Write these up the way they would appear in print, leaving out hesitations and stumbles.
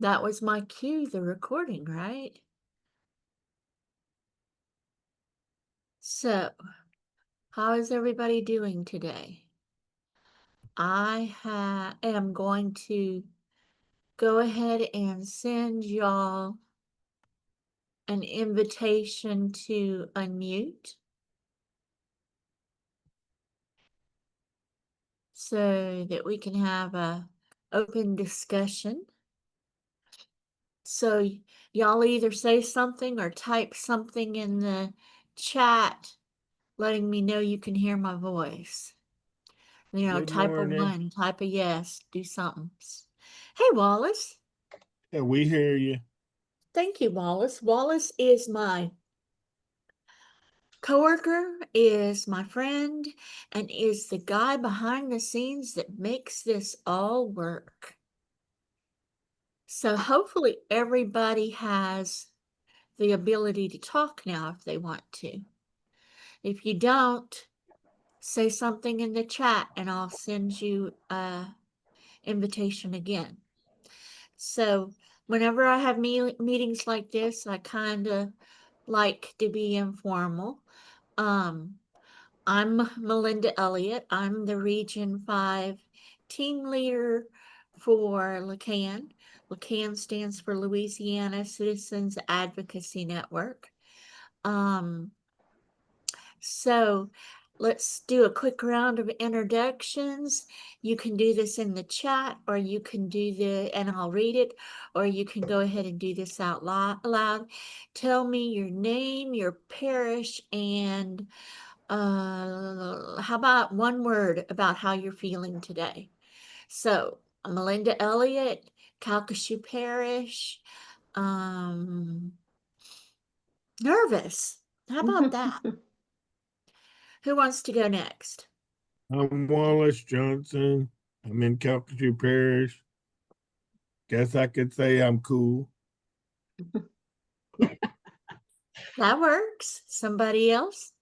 That was my cue, the recording, right? So, how is everybody doing today? am going to go ahead and send y'all an invitation to unmute so that we can have a open discussion. So y'all either say something or type something in the chat letting me know you can hear my voice. Good Type a morning. 1, type a yes, do something. Hey, Wallace. Yeah, we hear you. Thank you, Wallace. Wallace is my coworker, is my friend, and is the guy behind the scenes that makes this all work. So hopefully everybody has the ability to talk now if they want to. If you don't, say something in the chat and I'll send you an invitation again. So whenever I have meetings like this, I kind of like to be informal. I'm Melinda Elliott. I'm the Region 5 team leader for LACAN. LACAN stands for Louisiana Citizens Advocacy Network. So let's do a quick round of introductions. You can do this in the chat, or you can do and I'll read it, or you can go ahead and do this out loud. Tell me your name, your parish, and how about one word about how you're feeling today? So, Melinda Elliott, Calcasieu Parish, um, nervous. How about that? Who wants to go next? I'm Wallace Johnson. I'm in Calcasieu Parish. Guess I could say I'm cool. That works. Somebody else?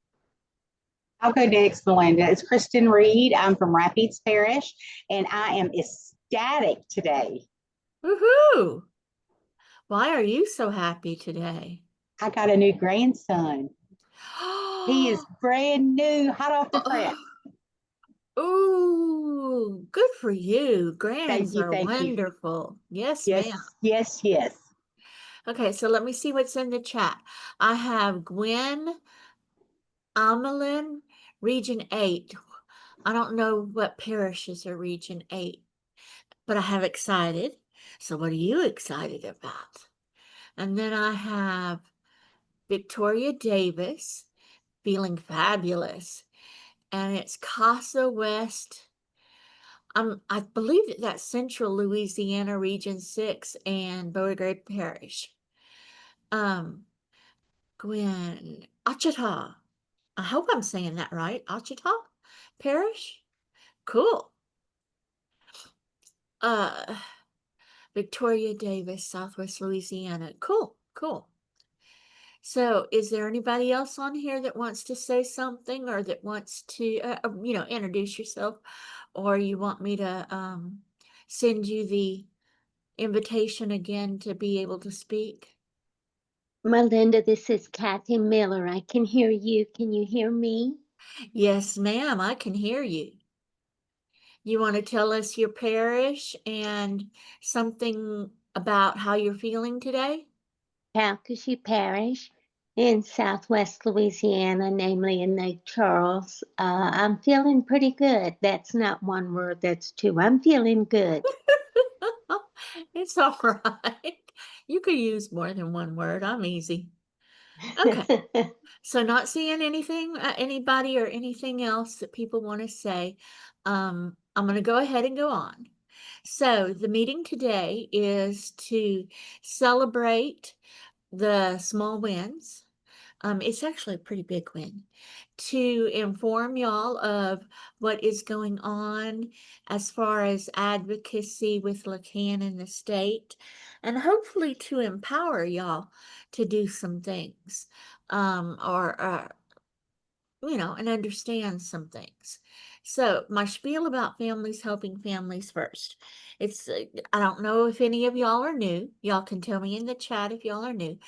I'll go next, Melinda. It's Kristen Reed. I'm from Rapides Parish, and I am ecstatic today. Woohoo! Why are you so happy today? I got a new grandson. He is brand new, hot off the press. Ooh, good for you. Grands Thank you, are thank you. wonderful. Yes, Yes, ma'am. yes, yes. Okay, so let me see what's in the chat. I have Gwen Amelin, Region 8. I don't know what parishes are Region 8, but I have excited. So what are you excited about? And then I have Victoria Davis, feeling fabulous. And it's Casa West. I believe that's Central Louisiana, Region 6, and Beauregard Parish. Gwen Achita. I hope I'm saying that right. Achita Parish? Cool. Uh, Victoria Davis, Southwest Louisiana. Cool, cool. So, is there anybody else on here that wants to say something or that wants to, introduce yourself, or you want me to send you the invitation again to be able to speak? Melinda, this is Kathy Miller. I can hear you. Can you hear me? Yes, ma'am, I can hear you. You want to tell us your parish and something about how you're feeling today? Calcasieu Parish in Southwest Louisiana, namely in Lake Charles. I'm feeling pretty good. That's not one word, that's two. I'm feeling good. It's all right. You could use more than one word. I'm easy. Okay. So not seeing anything, anybody or anything else that people want to say. I'm going to go ahead and go on. So the meeting today is to celebrate the small wins. It's actually a pretty big win to inform y'all of what is going on as far as advocacy with LACAN in the state, and hopefully to empower y'all to do some things, and understand some things. So my spiel about families helping families first. It's, I don't know if any of y'all are new. Y'all can tell me in the chat if y'all are new.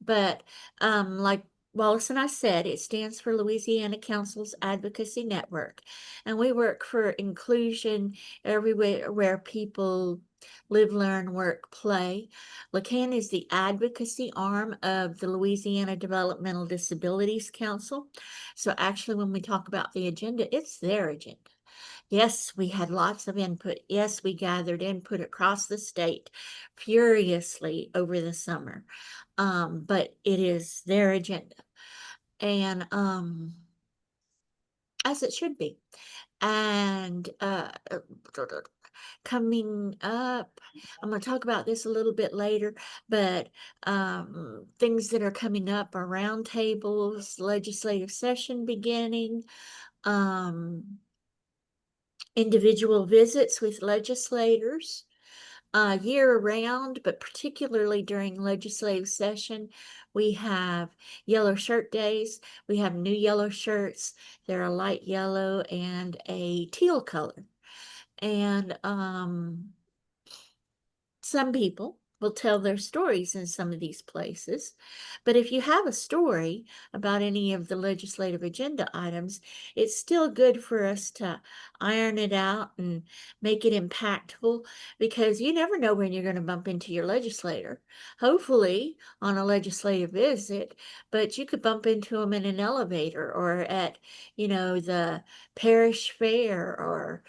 But like Wallace and I said, it stands for Louisiana Council's Advocacy Network. And we work for inclusion everywhere where people live, learn, work, play. LACAN is the advocacy arm of the Louisiana Developmental Disabilities Council. So actually, when we talk about the agenda, it's their agenda. Yes, we had lots of input. Yes, we gathered input across the state furiously over the summer. But it is their agenda. And as it should be. And coming up, I'm going to talk about this a little bit later, but things that are coming up are roundtables, legislative session beginning, individual visits with legislators, year round, but particularly during legislative session. We have yellow shirt days. We have new yellow shirts. They're a light yellow and a teal color. And some people will tell their stories in some of these places. But if you have a story about any of the legislative agenda items, it's still good for us to iron it out and make it impactful, because you never know when you're going to bump into your legislator, hopefully on a legislative visit, but you could bump into them in an elevator or at, the parish fair or,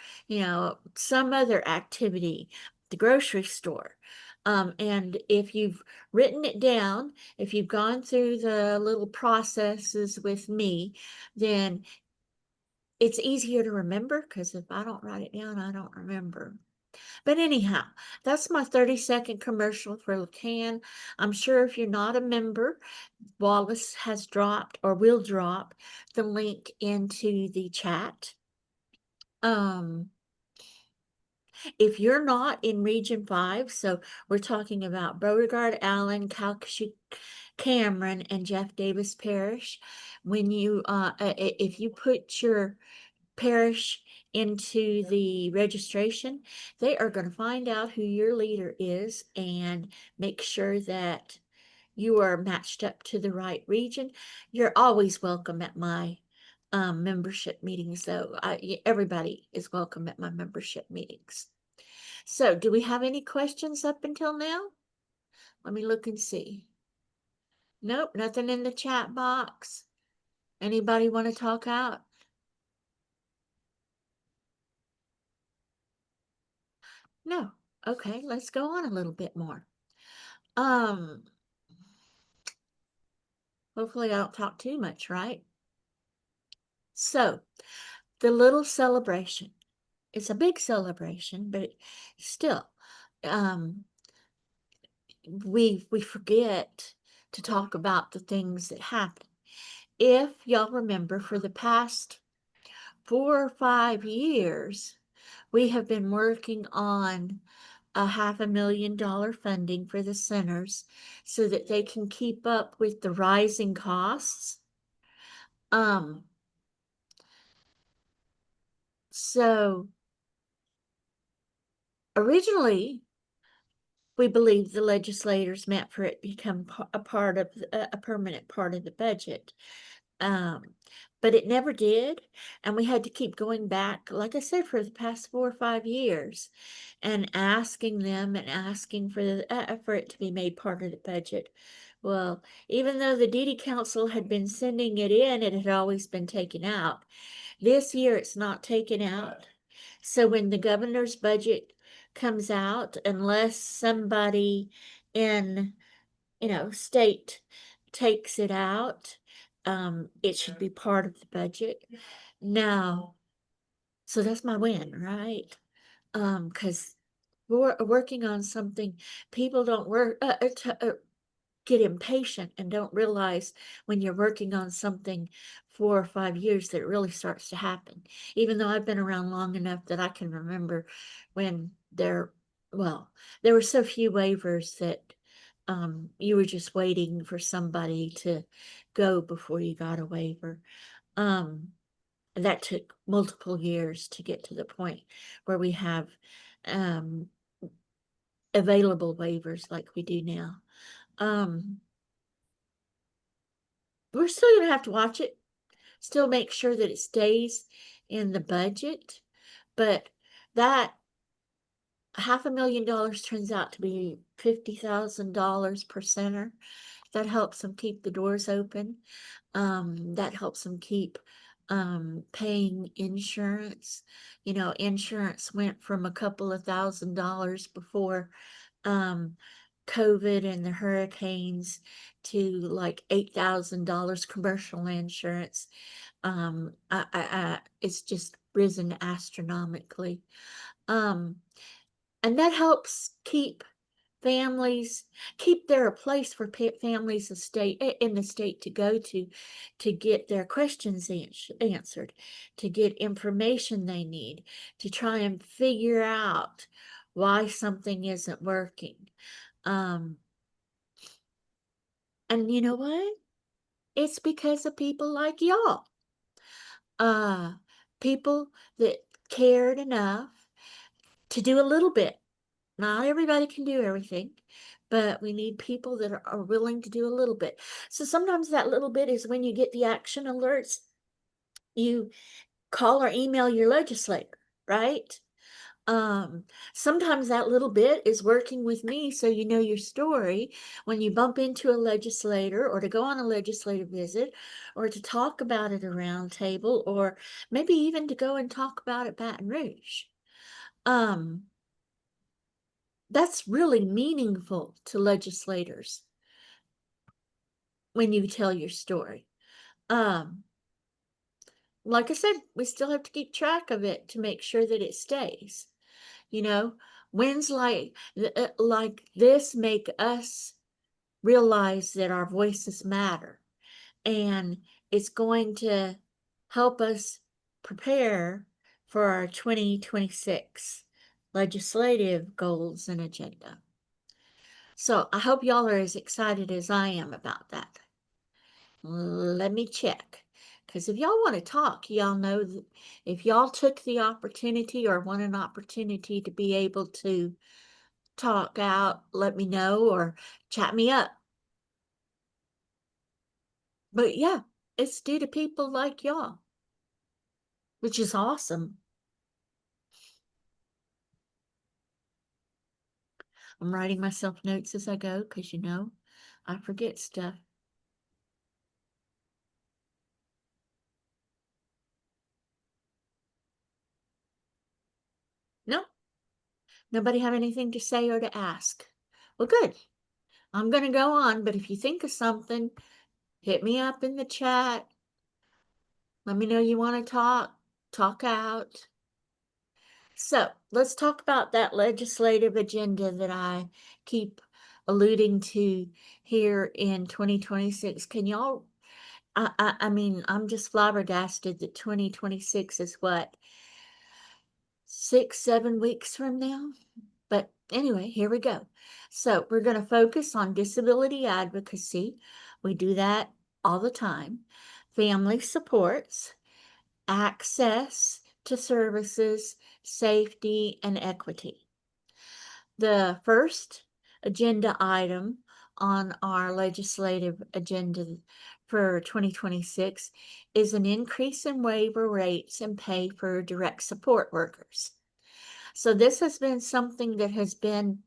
some other activity, the grocery store. And if you've written it down, if you've gone through the little processes with me, then it's easier to remember, because if I don't write it down, I don't remember. But anyhow, that's my 30-second commercial for LACAN. I'm sure if you're not a member, Wallace has dropped or will drop the link into the chat. If you're not in Region 5, so we're talking about Beauregard, Allen, Calcasieu, Cameron, and Jeff Davis Parish, when you, if you put your parish into the registration, they are going to find out who your leader is and make sure that you are matched up to the right region. You're always welcome at my membership meetings, though. Everybody is welcome at my membership meetings. So, do we have any questions up until now? Let me look and see. Nope, nothing in the chat box. Anybody want to talk out? No. Okay, let's go on a little bit more. Hopefully I don't talk too much, right? So, the little celebration. It's a big celebration, but still, we forget to talk about the things that happen. If y'all remember, for the past 4 or 5 years, we have been working on a $500,000 funding for the centers so that they can keep up with the rising costs. So originally, we believe the legislators meant for it to become a part of a permanent part of the budget. But it never did. And we had to keep going back, like I said, for the past 4 or 5 years and asking them and asking for it to be made part of the budget. Well, even though the DD Council had been sending it in, it had always been taken out. This year, it's not taken out. So when the governor's budget comes out, unless somebody in, state takes it out, it should be part of the budget. Now, so that's my win, right? Because we're working on something, people don't get impatient and don't realize when you're working on something 4 or 5 years that it really starts to happen. Even though I've been around long enough that I can remember when there were so few waivers that you were just waiting for somebody to go before you got a waiver. that took multiple years to get to the point where we have available waivers like we do now. We're still going to have to watch it, still make sure that it stays in the budget, but that $500,000 turns out to be $50,000 per center. That helps them keep the doors open. That helps them keep paying insurance. You know, insurance went from a couple of $1,000s before COVID and the hurricanes to like $8,000 commercial insurance. It's just risen astronomically. And that helps keep families, keep there a place for families in the state to go to get their questions answered, to get information they need, to try and figure out why something isn't working. And you know what? It's because of people like y'all. People that cared enough to do a little bit. Not everybody can do everything, but we need people that are willing to do a little bit. So sometimes that little bit is when you get the action alerts, you call or email your legislator, right? Sometimes that little bit is working with me so you know your story when you bump into a legislator, or to go on a legislative visit, or to talk about it around table, or maybe even to go and talk about it Baton Rouge. That's really meaningful to legislators when you tell your story. Like I said, we still have to keep track of it to make sure that it stays. You know, wins like this make us realize that our voices matter, and it's going to help us prepare for our 2026 legislative goals and agenda. So I hope y'all are as excited as I am about that. Let me check. Because if y'all want to talk, y'all know that if y'all took the opportunity or want an opportunity to be able to talk out, let me know or chat me up. But yeah, it's due to people like y'all, which is awesome. I'm writing myself notes as I go because, you know, I forget stuff. No, nobody have anything to say or to ask. Well, good. I'm going to go on, but if you think of something, hit me up in the chat. Let me know you want to talk out. So let's talk about that legislative agenda that I keep alluding to here in 2026. Can y'all, I mean, I'm just flabbergasted that 2026 is what, 6-7 weeks from now? But anyway, here we go. So we're going to focus on disability advocacy. We do that all the time. Family supports, access to services, safety, and equity. The first agenda item on our legislative agenda for 2026 is an increase in waiver rates and pay for direct support workers. So this has been something that has been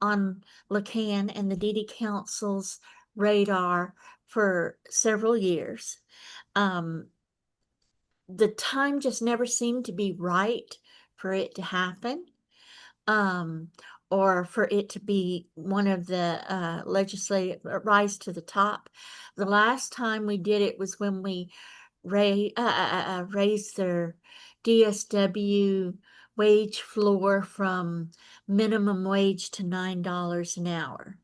on LACAN and the DD Council's radar for several years. The time just never seemed to be right for it to happen, or for it to be one of the legislative rise to the top. The last time we did it was when we raised their DSW wage floor from minimum wage to $9 an hour.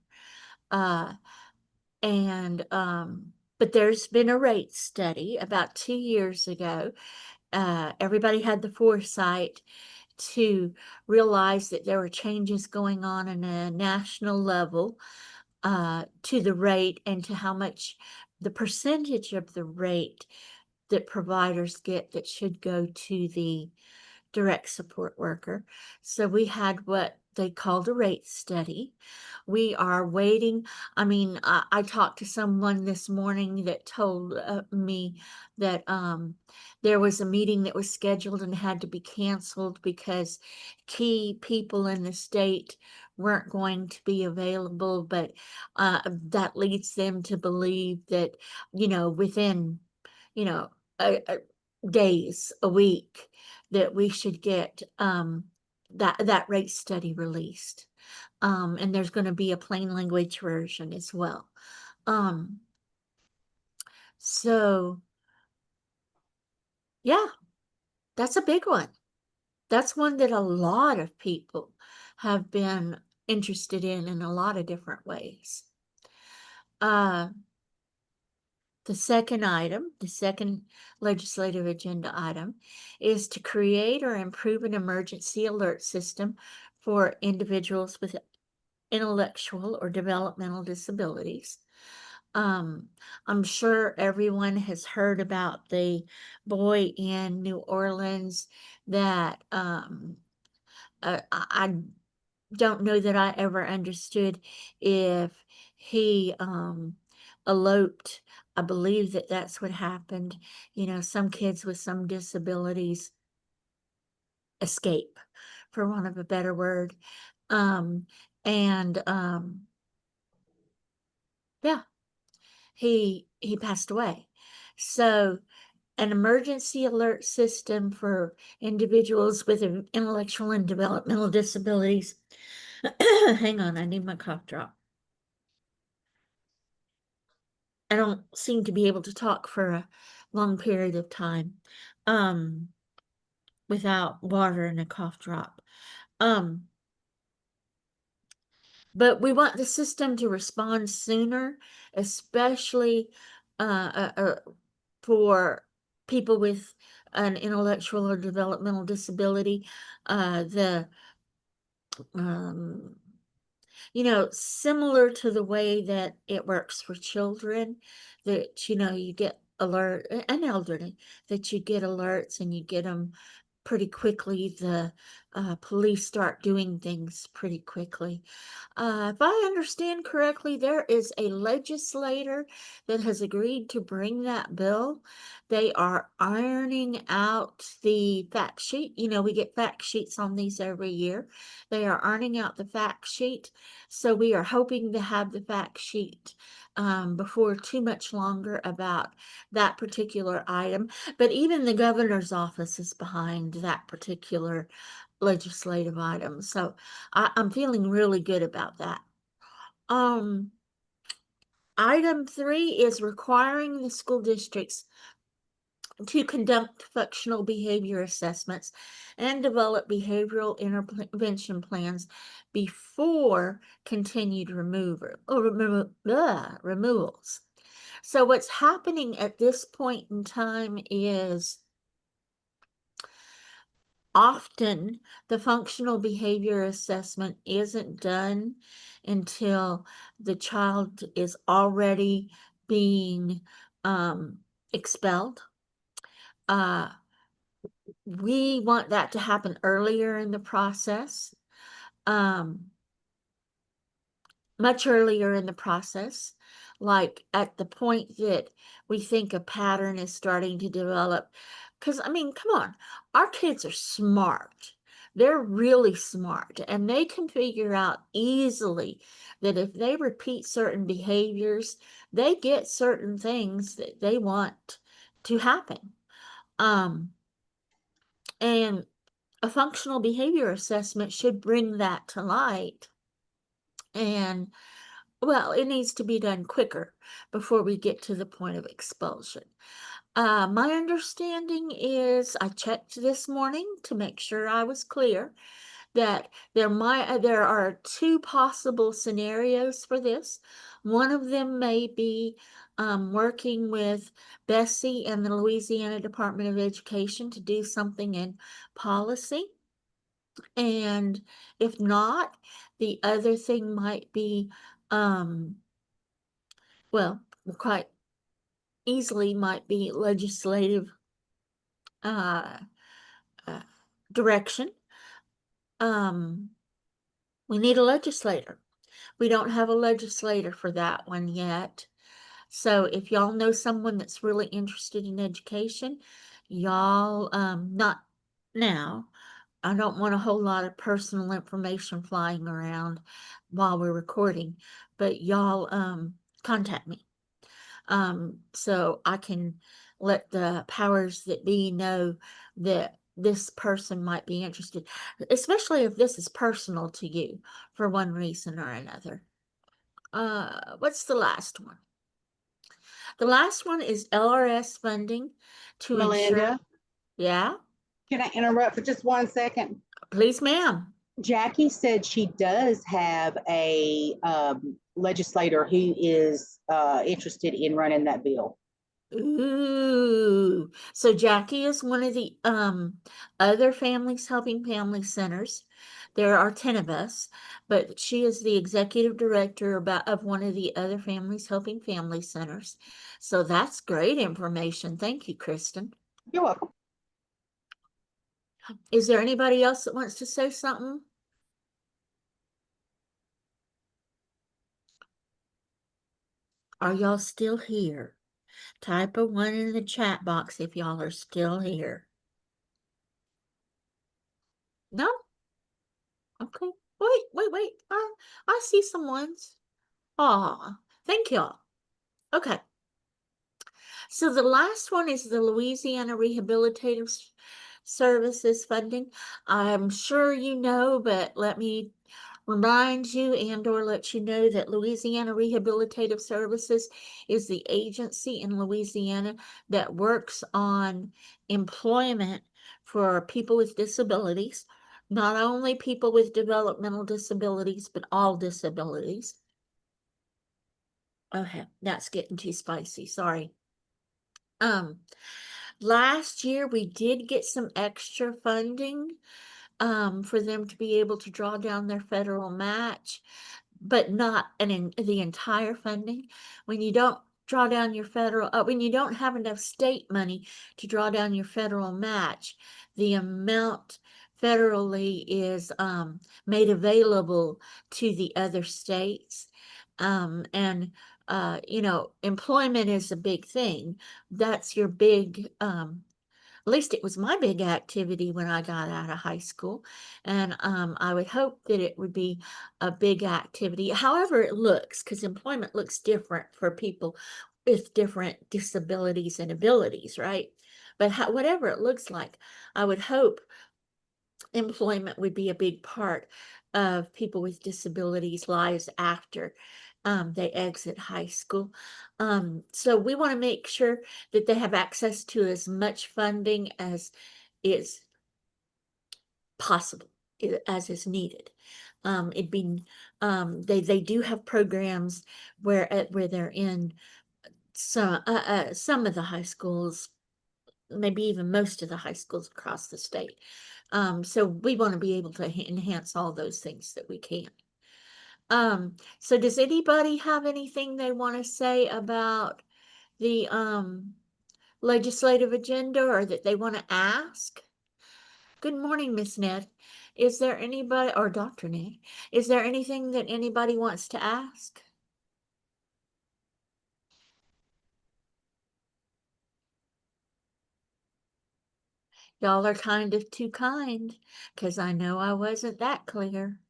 But there's been a rate study about 2 years ago. Everybody had the foresight to realize that there were changes going on a national level to the rate and to how much the percentage of the rate that providers get that should go to the direct support worker. So we had what they called a rate study. We are waiting. I mean, I talked to someone this morning that told me that there was a meeting that was scheduled and had to be canceled because key people in the state weren't going to be available, but that leads them to believe that, within, you know, days, a week, that we should get that rate study released. And there's going to be a plain language version as well. So yeah, that's a big one. That's one that a lot of people have been interested in a lot of different ways. The second legislative agenda item, is to create or improve an emergency alert system for individuals with intellectual or developmental disabilities. I'm sure everyone has heard about the boy in New Orleans that I don't know that I ever understood if he eloped. I believe that that's what happened. Some kids with some disabilities escape, for want of a better word. And yeah, he passed away. So an emergency alert system for individuals with intellectual and developmental disabilities. Hang on, I need my cough drop. I don't seem to be able to talk for a long period of time without water and a cough drop. But we want the system to respond sooner, especially for people with an intellectual or developmental disability. Similar to the way that it works for children, that, you get alert, and elderly, that you get alerts and you get them pretty quickly. The police start doing things pretty quickly. If I understand correctly, there is a legislator that has agreed to bring that bill. They are ironing out the fact sheet. We get fact sheets on these every year. They are ironing out the fact sheet. So we are hoping to have the fact sheet before too much longer about that particular item. But even the governor's office is behind that particular legislative item. So I'm feeling really good about that. Item 3 is requiring the school districts to conduct functional behavior assessments and develop behavioral intervention plans before continued removals. So what's happening at this point in time is often the functional behavior assessment isn't done until the child is already being expelled. We want that to happen earlier in the process, much earlier in the process, like at the point that we think a pattern is starting to develop. Because, I mean, come on, our kids are smart. They're really smart, and they can figure out easily that if they repeat certain behaviors, they get certain things that they want to happen. And a functional behavior assessment should bring that to light. And, well, it needs to be done quicker before we get to the point of expulsion. My understanding is, I checked this morning to make sure I was clear, that there are 2 possible scenarios for this. One of them may be working with Bessie and the Louisiana Department of Education to do something in policy. And if not, the other thing might be, well, quite easily might be legislative direction. We need a legislator. We don't have a legislator for that one yet. So if y'all know someone that's really interested in education, y'all, not now. I don't want a whole lot of personal information flying around while we're recording, but y'all, contact me. So I can let the powers that be know that this person might be interested, especially if this is personal to you for one reason or another. What's the last one? The last one is LRS funding to ensure. Melinda, Yeah, can I interrupt for just 1 second? please, ma'am. Jackie said she does have a legislator who is interested in running that bill. Ooh, so Jackie is one of the other Families Helping Family Centers. There are 10 of us, but she is the executive director of one of the other Families Helping Family Centers. So that's great information. Thank you, Kristen. You're welcome. Is there anybody else that wants to say something? Are y'all still here? Type a 1 in the chat box if y'all are still here. No? Okay. Wait. I see some ones. Aw, thank y'all. Okay. So the last one is the Louisiana Rehabilitative Services funding. I'm sure you know, but let me remind you and/or let you know that Louisiana Rehabilitative Services is the agency in Louisiana that works on employment for people with disabilities, not only people with developmental disabilities, but all disabilities. Okay, that's getting too spicy. Sorry. Last year we did get some extra funding for them to be able to draw down their federal match, but not the entire funding. When you don't draw down your federal, when you don't have enough state money to draw down your federal match, the amount federally is made available to the other states. And you know, employment is a big thing. That's your big, at least it was my big activity when I got out of high school. And I would hope that it would be a big activity, however it looks, because employment looks different for people with different disabilities and abilities, right? But whatever it looks like, I would hope employment would be a big part of people with disabilities' lives after they exit high school. So we want to make sure that they have access to as much funding as is possible, as is needed. It'd be they do have programs where they're in some of the high schools, maybe even most of the high schools across the state. So we want to be able to enhance all those things that we can. So does anybody have anything they want to say about the legislative agenda or that they want to ask? Good morning, Miss Ned. Is there anybody, or Dr. Ned, is there anything that anybody wants to ask? Y'all are kind of too kind, because I know I wasn't that clear.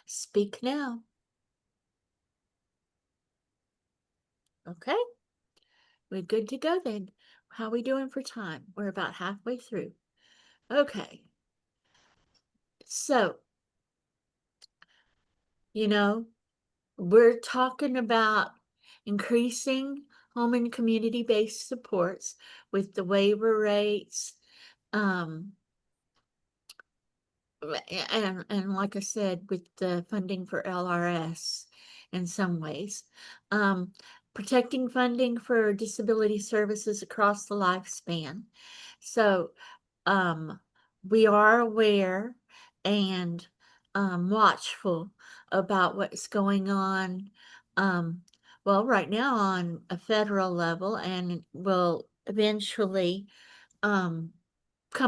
Speak now. Okay, we're good to go then. How are we doing for time? We're about halfway through. Okay. So, you know, we're talking about increasing home and community-based supports with the waiver rates, and like I said, with the funding for LRS in some ways, protecting funding for disability services across the lifespan. So we are aware and watchful about what's going on. Well, right now on a federal level, and will eventually come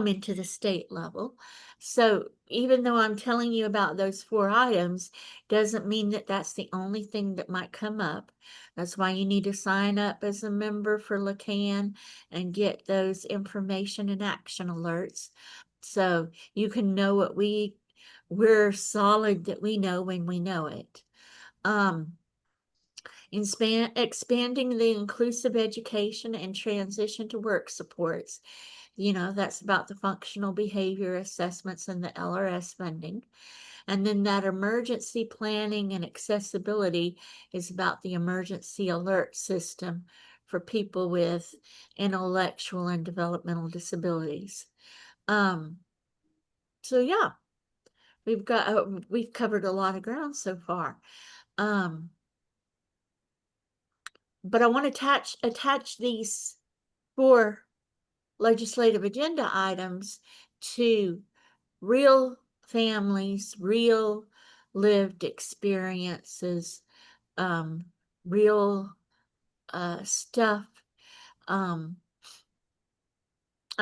into the state level. So even though I'm telling you about those 4 items, doesn't mean that that's the only thing that might come up. That's why you need to sign up as a member for LACAN and get those information and action alerts. So you can know what we're solid that we know when we know it. Expanding the inclusive education and transition to work supports. That's about the functional behavior assessments and the LRS funding. And then that emergency planning and accessibility is about the emergency alert system for people with intellectual and developmental disabilities. So yeah, we've covered a lot of ground so far. But I want to attach these 4 legislative agenda items to real families, real lived experiences, real stuff. I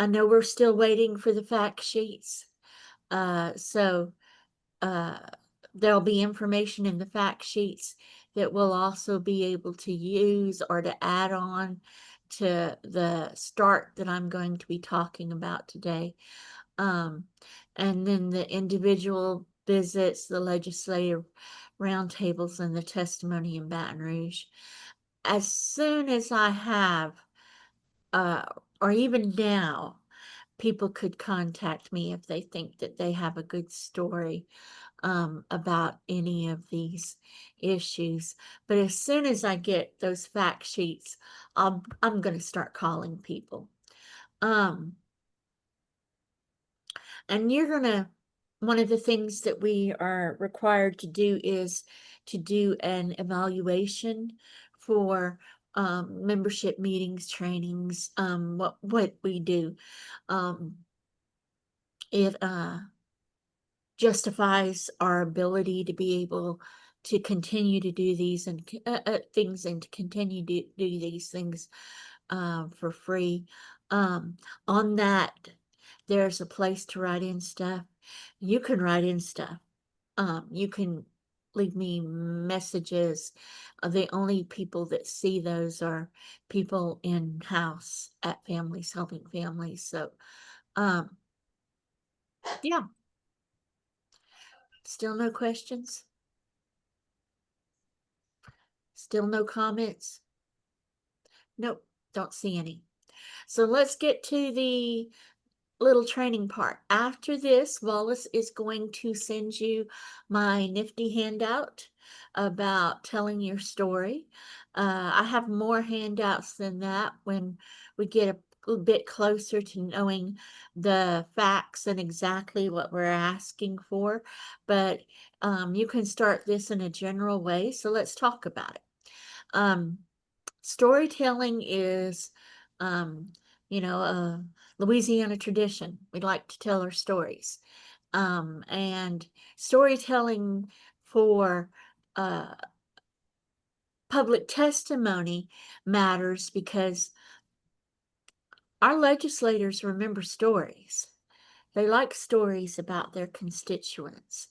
know we're still waiting for the fact sheets. So there'll be information in the fact sheets that we'll also be able to use or to add on to the start that I'm going to be talking about today. And then the individual visits, the legislative roundtables, and the testimony in Baton Rouge. As soon as I have, or even now, people could contact me if they think that they have a good story about any of these issues. But as soon as I get those fact sheets, I'm going to start calling people. And one of the things that we are required to do is to do an evaluation for membership meetings, trainings, what we do. It justifies our ability to be able to continue to do these and things, and to continue to do these things for free. On that, there's a place to write in stuff. You can write in stuff. You can leave me messages. The only people that see those are people in house at families, helping families. So, yeah. Still no questions? Still no comments? Nope, don't see any. So let's get to the little training part. After this, Wallace is going to send you my nifty handout about telling your story. I have more handouts than that when we get a little bit closer to knowing the facts and exactly what we're asking for. But you can start this in a general way. So let's talk about it. Storytelling is, a Louisiana tradition. We like to tell our stories. And storytelling for public testimony matters because our legislators remember stories. They like stories about their constituents.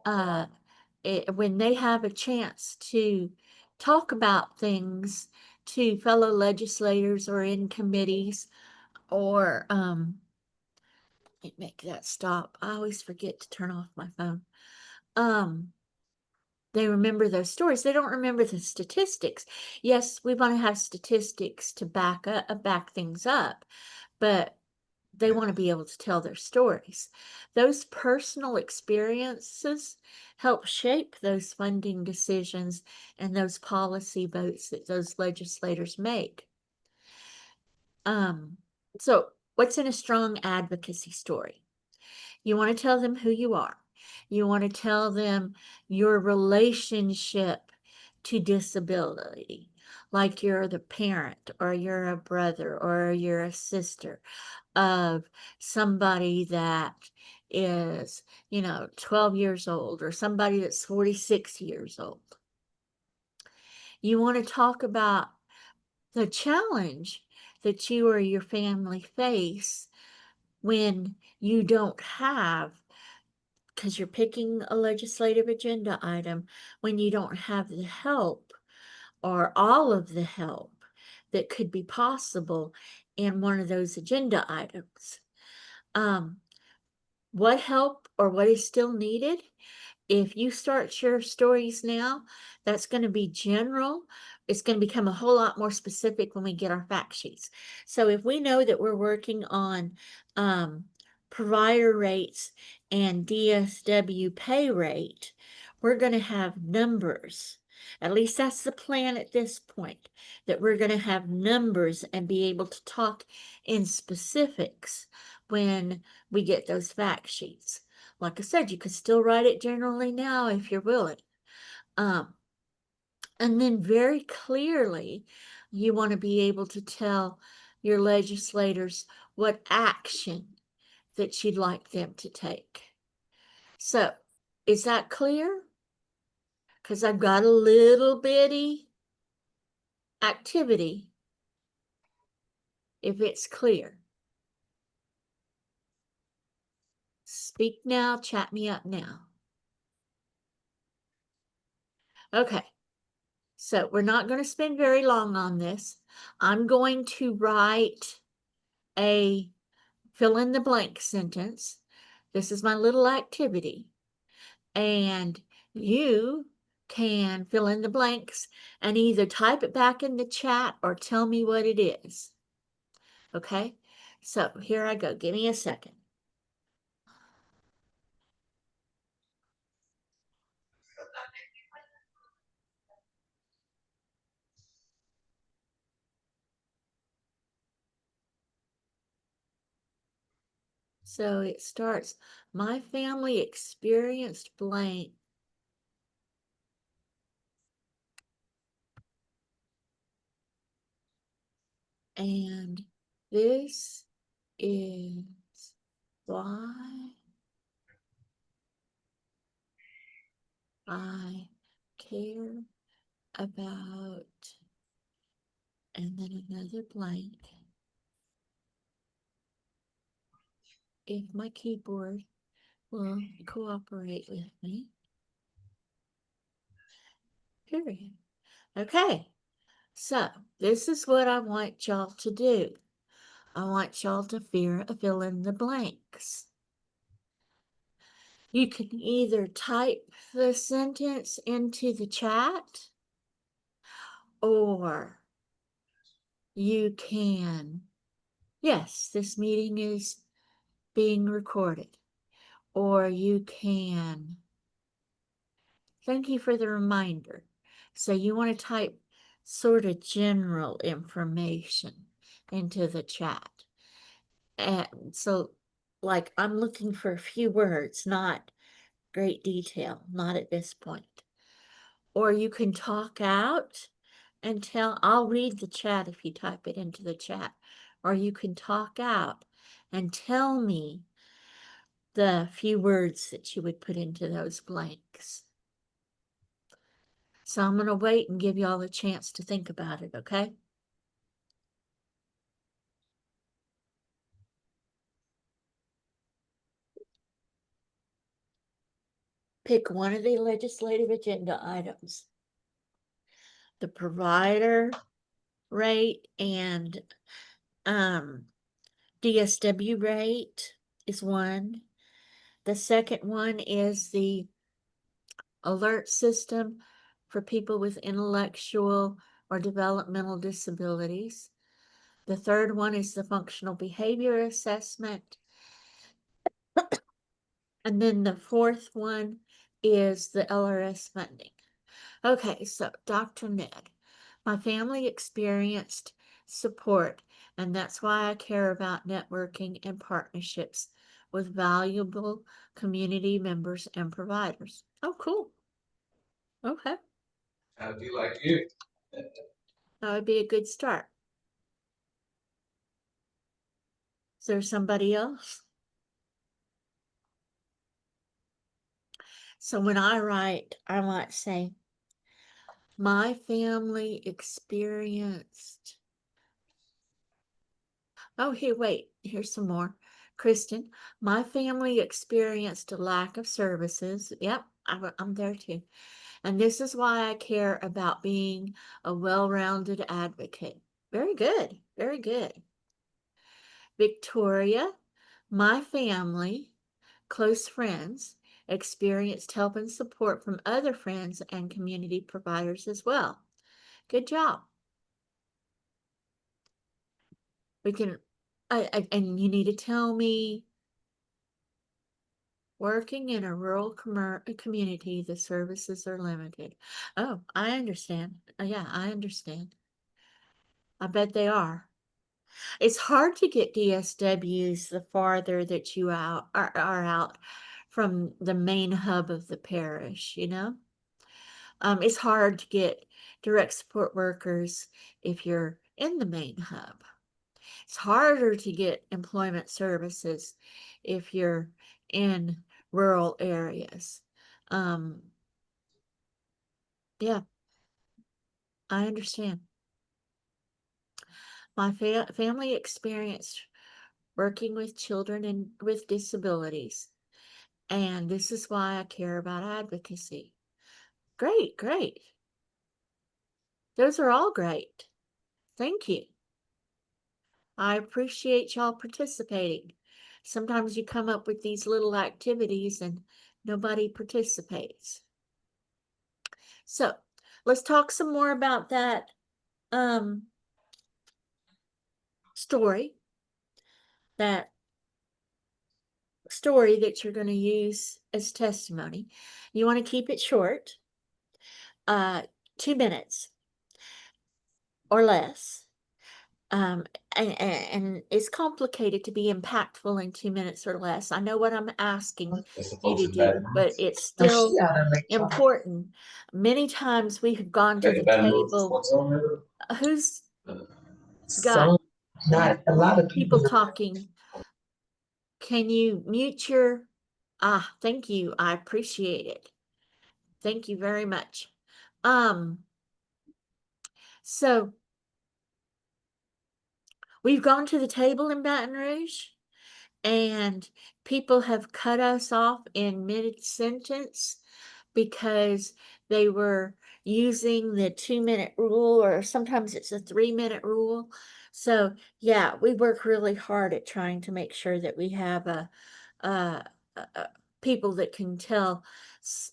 When they have a chance to talk about things to fellow legislators or in committees, or let me make that stop. I always forget to turn off my phone. They remember those stories. They don't remember the statistics. Yes, we want to have statistics to back things up, but they want to be able to tell their stories. Those personal experiences help shape those funding decisions and those policy votes that those legislators make. So what's in a strong advocacy story? You want to tell them who you are. You want to tell them your relationship to disability, like you're the parent, or you're a brother, or you're a sister of somebody that is, 12 years old, or somebody that's 46 years old. You want to talk about the challenge that you or your family face when you don't have, because you're picking a legislative agenda item, when you don't have the help or all of the help that could be possible in one of those agenda items. What help or what is still needed? If you start your stories now, that's going to be general. It's going to become a whole lot more specific when we get our fact sheets. So if we know that we're working on provider rates and DSW pay rate, we're going to have numbers. At least that's the plan at this point, that we're going to have numbers and be able to talk in specifics when we get those fact sheets. Like I said, you could still write it generally now if you're willing. And then very clearly, you want to be able to tell your legislators what action that you'd like them to take. So, is that clear? Because I've got a little bitty activity, if it's clear. Speak now, chat me up now. Okay, so we're not going to spend very long on this. I'm going to write a fill in the blank sentence. This is my little activity. And you can fill in the blanks and either type it back in the chat or tell me what it is. Okay, so here I go. Give me a second. So it starts, my family experienced blank. And this is why I care about, and then another blank. If my keyboard will cooperate with me. Period. Okay, so this is what I want y'all to do. I want y'all to fill in the blanks. You can either type the sentence into the chat, or you can, yes, this meeting is being recorded, or you can, thank you for the reminder. So you want to type sort of general information into the chat. And so, like, I'm looking for a few words, not great detail, not at this point. Or you can talk out and tell, I'll read the chat if you type it into the chat. Or you can talk out and tell me the few words that you would put into those blanks. So I'm going to wait and give y'all a chance to think about it, okay? Pick one of the legislative agenda items. The provider rate and DSW rate is one. The second one is the alert system for people with intellectual or developmental disabilities. The third one is the functional behavior assessment. And then the fourth one is the LRS funding. Okay, so Dr. Ned, my family experienced support, and that's why I care about networking and partnerships with valuable community members and providers. Oh, cool. Okay. I'd be like you. That would be a good start. Is there somebody else? So when I write, I might say, my family experienced. Oh, here, wait, here's some more. Kristen, my family experienced a lack of services. Yep, I'm there too. And this is why I care about being a well-rounded advocate. Very good, very good. Victoria, my family, close friends, experienced help and support from other friends and community providers as well. Good job. We can, and you need to tell me, working in a rural community, the services are limited. Oh, I understand. Yeah, I understand. I bet they are. It's hard to get DSWs the farther that you are out from the main hub of the parish, you know? It's hard to get direct support workers if you're in the main hub. It's harder to get employment services if you're in rural areas. Yeah, I understand. My family experienced working with children and with disabilities, and this is why I care about advocacy. Great, great. Those are all great. Thank you. I appreciate y'all participating. Sometimes you come up with these little activities and nobody participates. So let's talk some more about that story, that story that you're going to use as testimony. You want to keep it short, 2 minutes or less. And it's complicated to be impactful in 2 minutes or less. I know what I'm asking you to do, but it's still important. Many times we have gone to the table. Who's got Not a lot of people talking? Can you mute your, thank you. I appreciate it. Thank you very much. So we've gone to the table in Baton Rouge and people have cut us off in mid-sentence because they were using the 2-minute rule, or sometimes it's a 3-minute rule. So yeah, we work really hard at trying to make sure that we have people that can tell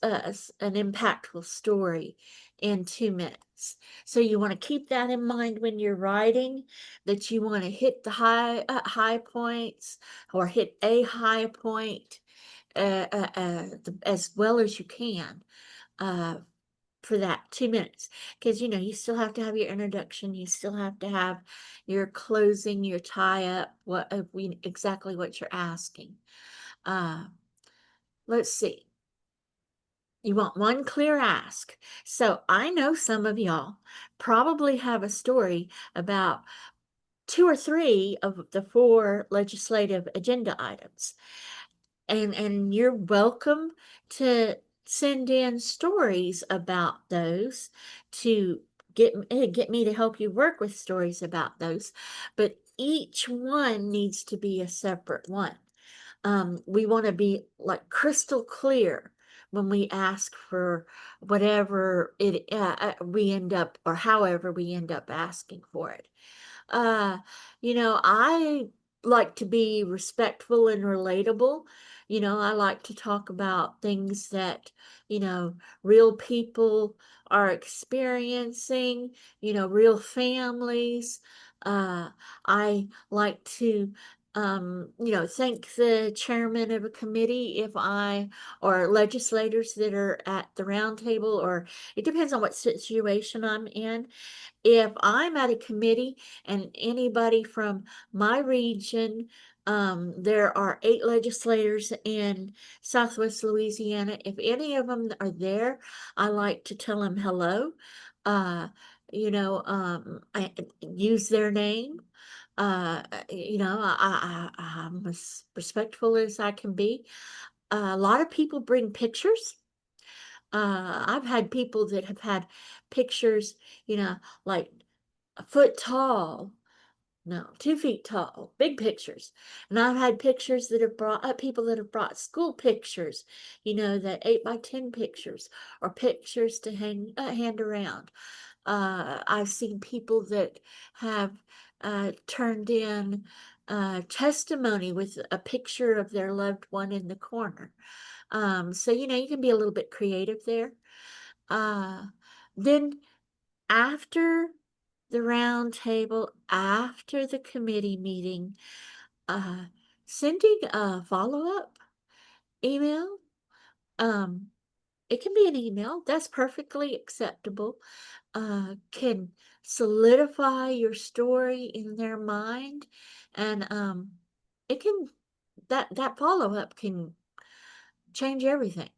an impactful story in 2 minutes. So you want to keep that in mind when you're writing, that you want to hit the high points, or hit a high point as well as you can for that 2 minutes. Because, you know, you still have to have your introduction, you still have to have your closing, your tie up, exactly what you're asking. Let's see. You want one clear ask. So I know some of y'all probably have a story about 2 or 3 of the 4 legislative agenda items. And you're welcome to send in stories about those to get me to help you work with stories about those. But each one needs to be a separate one. We want to be like crystal clear when we ask for whatever we end up, or however we end up asking for it. You know, I like to be respectful and relatable. You know, I like to talk about things that, you know, real people are experiencing, you know, real families. I like to you know, thank the chairman of a committee or legislators that are at the round table, or it depends on what situation I'm in. If I'm at a committee and anybody from my region, there are 8 legislators in Southwest Louisiana. If any of them are there, I like to tell them hello. You know, I use their name. You know, I'm as respectful as I can be. A lot of people bring pictures. I've had people that have had pictures, like a foot tall, no, 2 feet tall, big pictures. And I've had pictures that have brought people that have brought school pictures, that 8x10 pictures or pictures to hand around. I've seen people that have turned in testimony with a picture of their loved one in the corner. So, you can be a little bit creative there. Then after the round table, after the committee meeting, sending a follow-up email. It can be an email. That's perfectly acceptable. Can solidify your story in their mind, and it can that follow-up can change everything.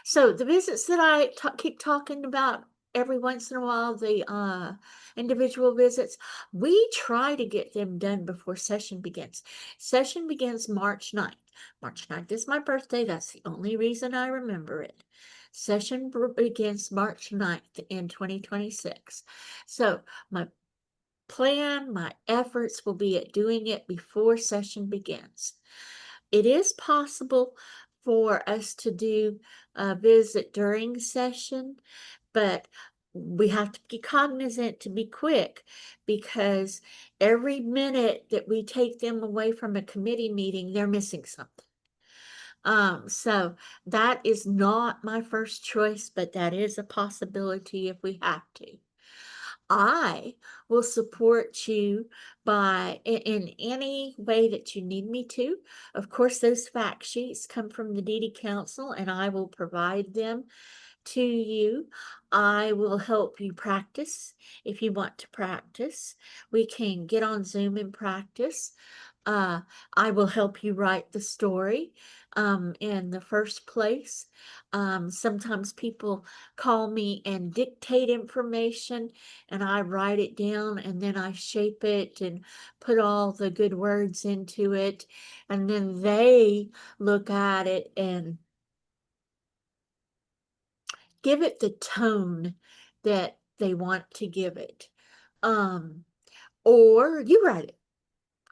So the visits that I keep talking about every once in a while, the individual visits, we try to get them done before session begins. Session begins March 9th. March 9th is my birthday. That's the only reason I remember it. Session begins March 9th in 2026. So my plan, my efforts will be at doing it before session begins. It is possible for us to do a visit during session, but we have to be cognizant to be quick, because every minute that we take them away from a committee meeting, they're missing something. So that is not my first choice, but that is a possibility if we have to. I will support you in any way that you need me to. Of course, those fact sheets come from the DD Council, and I will provide them to you. I will help you practice if you want to practice. We can get on Zoom and practice. I will help you write the story in the first place. Sometimes people call me and dictate information, and I write it down, and then I shape it and put all the good words into it, and then they look at it and give it the tone that they want to give it. Or you write it.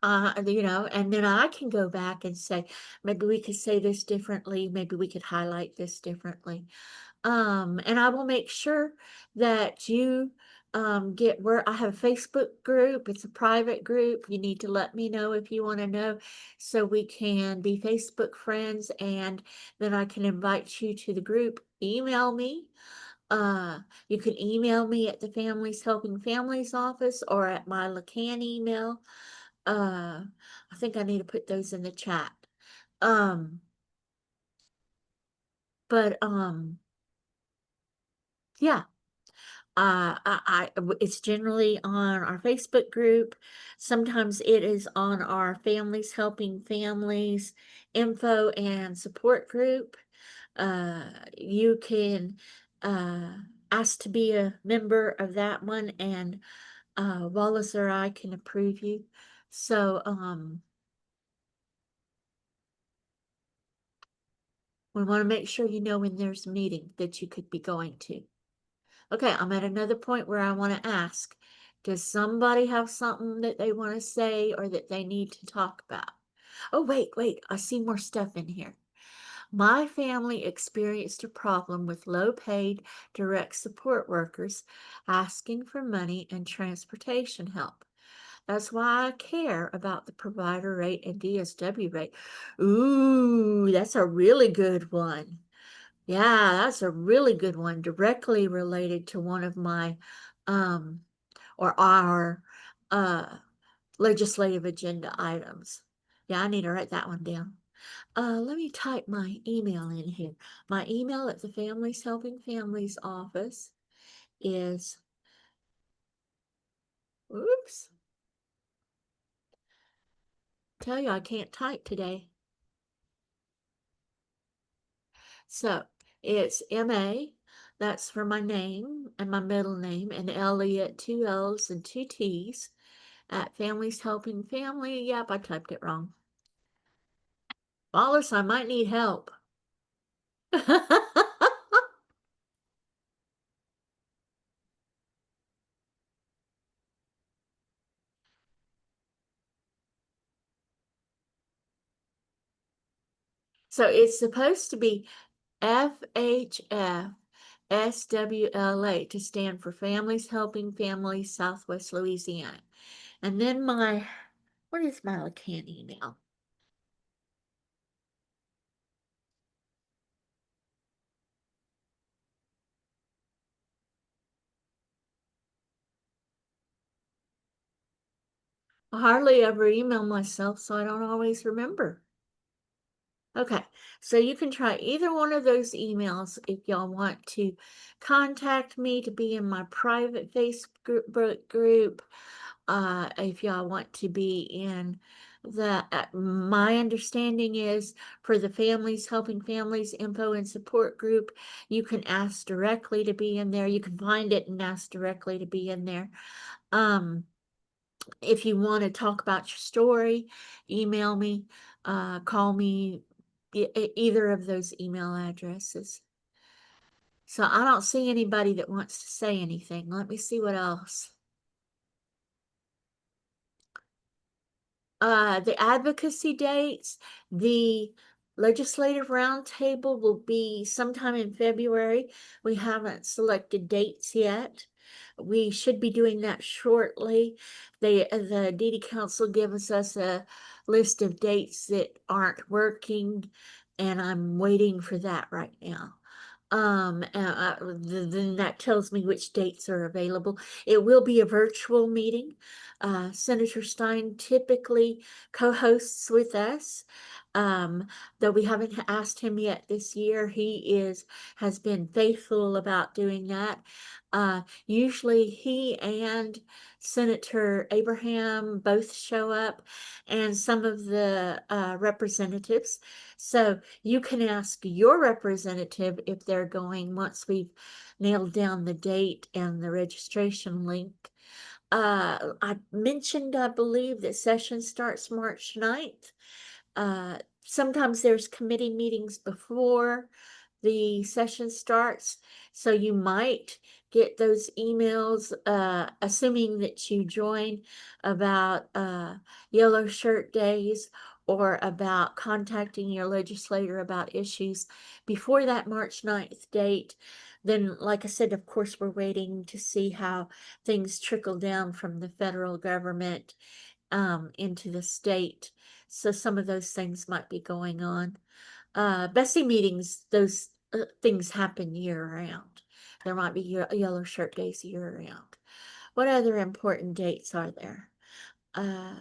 And then I can go back and say, maybe we could say this differently, maybe we could highlight this differently. And I will make sure that you get where I have a Facebook group. It's a private group. You need to let me know if you want to know, so we can be Facebook friends, and then I can invite you to the group. Email me. You can email me at the Families Helping Families office or at my LACAN email. I think I need to put those in the chat. But yeah. It's generally on our Facebook group. Sometimes it is on our Families Helping Families info and support group. You can ask to be a member of that one, and Wallace or I can approve you. So we want to make sure you know when there's a meeting that you could be going to. Okay, I'm at another point where I want to ask, does somebody have something that they want to say or that they need to talk about? Oh, wait, I see more stuff in here. My family experienced a problem with low-paid direct support workers asking for money and transportation help. That's why I care about the provider rate and DSW rate. Ooh, that's a really good one. Yeah, that's a really good one, directly related to one of my or our legislative agenda items. Yeah, I need to write that one down. Let me type my email in here. My email at the Families Helping Families office is, oops, tell you I can't type today. So it's MA, that's for my name and my middle name, and Elliott, 2 L's and 2 T's, at Families Helping Family. Yep, I typed it wrong. Wallace, I might need help. So it's supposed to be FHFSWLA to stand for Families Helping Families Southwest Louisiana. And then what is my LACAN email? I hardly ever email myself, so I don't always remember. Okay, so you can try either one of those emails if y'all want to contact me to be in my private Facebook group. If y'all want to be in my understanding is for the Families Helping Families Info and Support group, you can ask directly to be in there. You can find it and ask directly to be in there. If you want to talk about your story, email me, call me, either of those email addresses. So I don't see anybody that wants to say anything. Let me see what else. The advocacy dates, the legislative roundtable will be sometime in February. We haven't selected dates yet. We should be doing that shortly. The DD Council gives us a list of dates that aren't working, and I'm waiting for that right now. Then that tells me which dates are available. It will be a virtual meeting. Senator Stein typically co-hosts with us. Though we haven't asked him yet this year, he has been faithful about doing that. Usually he and Senator Abraham both show up, and some of the representatives. So you can ask your representative if they're going once we've nailed down the date and the registration link. I mentioned, I believe, that session starts March 9th. Sometimes there's committee meetings before the session starts, so you might get those emails, assuming that you join, about yellow shirt days or about contacting your legislator about issues before that March 9th date. Then, like I said, of course, we're waiting to see how things trickle down from the federal government into the state. So some of those things might be going on. Bessie meetings, those things happen year round. There might be yellow shirt days year round. What other important dates are there? I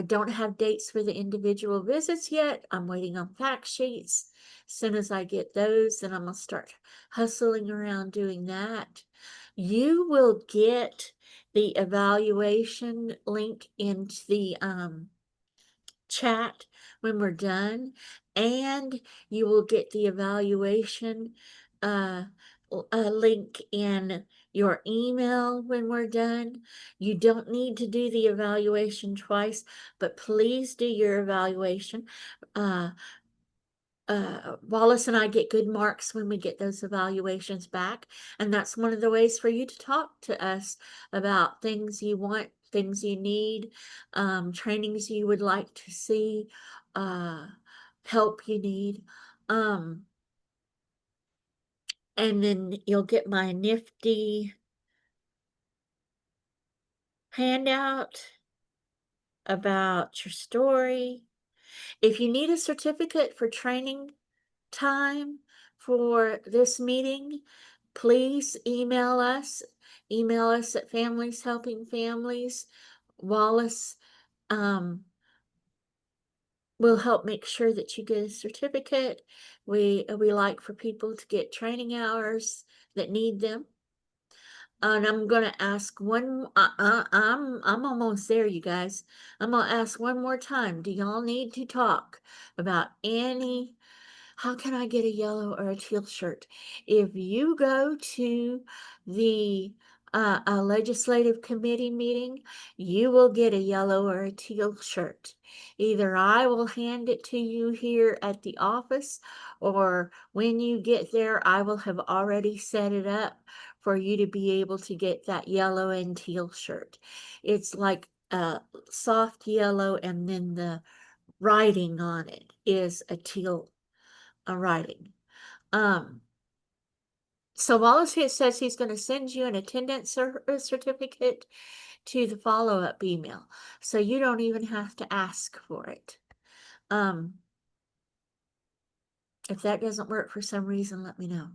don't have dates for the individual visits yet. I'm waiting on fact sheets. As soon as I get those, then I'm going to start hustling around doing that. You will get the evaluation link into the chat when we're done, and you will get the evaluation link in your email when we're done. You don't need to do the evaluation twice, but please do your evaluation. Wallace and I get good marks when we get those evaluations back, and that's one of the ways for you to talk to us about things you want, things you need, trainings you would like to see, help you need. And then you'll get my nifty handout about your story. If you need a certificate for training time for this meeting, please email us. Email us at Families Helping Families. Wallace will help make sure that you get a certificate. We like for people to get training hours that need them. And I'm gonna ask one. I'm almost there, you guys. I'm gonna ask one more time. Do y'all need to talk about any? How can I get a yellow or a teal shirt? If you go to the a legislative committee meeting, you will get a yellow or a teal shirt. Either I will hand it to you here at the office, or when you get there, I will have already set it up for you to be able to get that yellow and teal shirt. It's like a soft yellow, and then the writing on it is a teal writing. So Wallace says he's going to send you an attendance certificate to the follow-up email. So you don't even have to ask for it. If that doesn't work for some reason, let me know.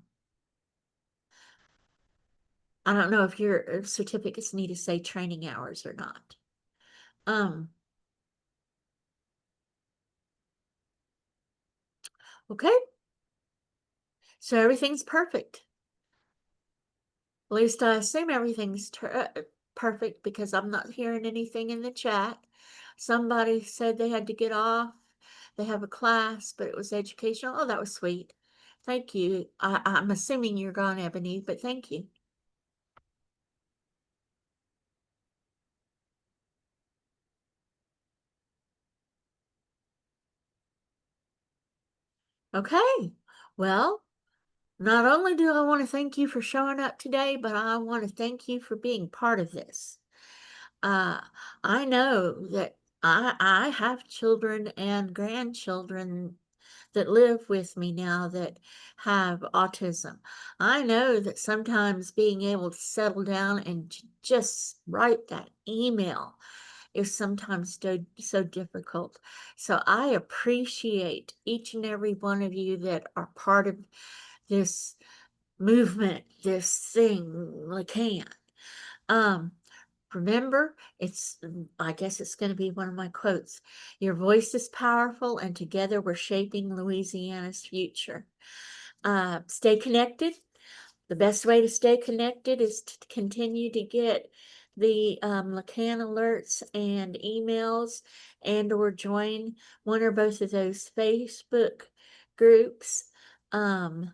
I don't know if your certificates need to say training hours or not. Okay. So everything's perfect. At least I assume everything's perfect, because I'm not hearing anything in the chat. Somebody said they had to get off. They have a class, but it was educational. Oh, that was sweet. Thank you. I'm assuming you're gone, Ebony, but thank you. Okay. Well, not only do I want to thank you for showing up today, but I want to thank you for being part of this. I know that I have children and grandchildren that live with me now that have autism. I know that sometimes being able to settle down and just write that email is sometimes so difficult. So I appreciate each and every one of you that are part of this movement, this thing, LACAN. Remember, I guess it's going to be one of my quotes. Your voice is powerful, and together we're shaping Louisiana's future. Stay connected. The best way to stay connected is to continue to get the LACAN alerts and emails, and/or join one or both of those Facebook groups. Our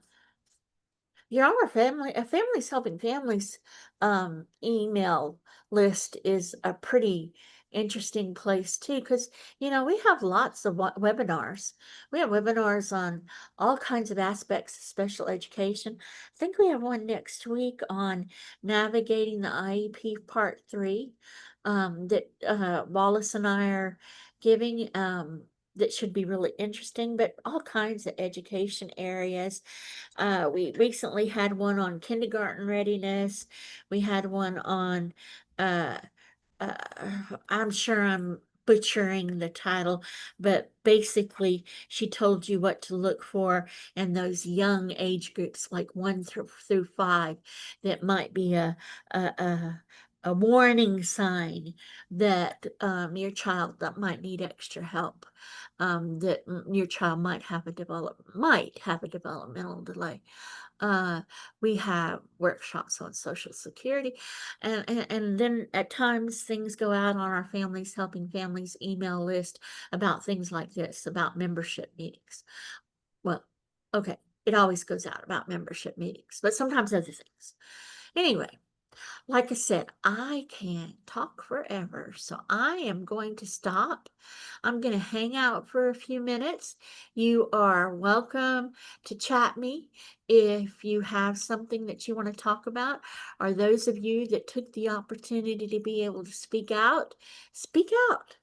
Families Helping Families email list is a pretty interesting place too, because we have lots of webinars. We have webinars on all kinds of aspects of special education. I think we have one next week on navigating the IEP Part 3 that Wallace and I are giving. That should be really interesting, but all kinds of education areas. We recently had one on kindergarten readiness. We had one on, I'm sure I'm butchering the title, but basically she told you what to look for in those young age groups, like 1 through 5, that might be a warning sign that your child that might need extra help, that your child might have a developmental delay. We have workshops on Social Security, and then at times things go out on our Families Helping Families email list about things like this, about membership meetings. Well, okay, it always goes out about membership meetings, but sometimes other things. Anyway, like I said, I can talk forever, so I am going to stop. I'm going to hang out for a few minutes. You are welcome to chat me if you have something that you want to talk about, or those of you that took the opportunity to be able to speak out, speak out.